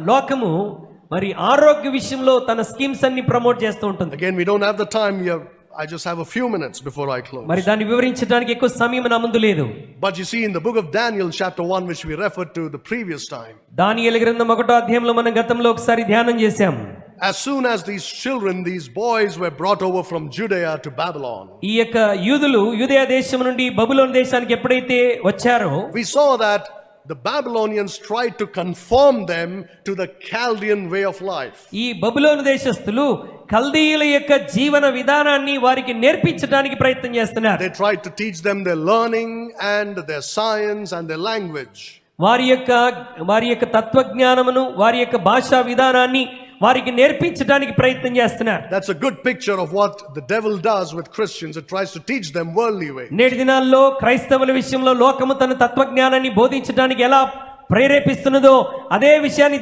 లోకము మరి ఆరోగ్య విషయంలో తన స్కీమ్స్ అన్ని ప్రమోట్ చేస్తూ ఉంటుంది. Again, we don't have the time here. I just have a few minutes before I close. మరి దాన్ని వివరించడానికి ఎక్కువ సమయం నా ముందు లేదు. But you see, in the book of Daniel chapter 1, which we referred to the previous time, దానియేలు గ్రంథం 1వ అధ్యాయంలో మనం గతంలో ఒకసారి ధ్యానం చేశాం. as soon as these children, these boys were brought over from Judea to Babylon, ఈ యొక్క యూదులు యూదయ దేశం నుండి బబులోను దేశానికి ఎప్పుడైతే వచ్చారో we saw that the Babylonians tried to conform them to the Chaldean way of life. ఈ బబులోను దేశస్థులు కల్దీయుల యొక్క జీవన విధానాన్ని వారికి నేర్పించడానికి ప్రయత్నం చేస్తున్నారు. They tried to teach them their learning and their science and their language. వారి యొక్క తత్వజ్ఞానమును వారి యొక్క భాషా విధానాన్ని వారికి నేర్పించడానికి ప్రయత్నం చేస్తున్నారు. That's a good picture of what the devil does with Christians. It tries to teach them worldly way. నేటి దినాల్లో క్రైస్తవుల విషయంలో లోకము తన తత్వజ్ఞానాన్ని బోధించడానికి ఎలా ప్రేరేపిస్తున్నదో అదే విషయాన్ని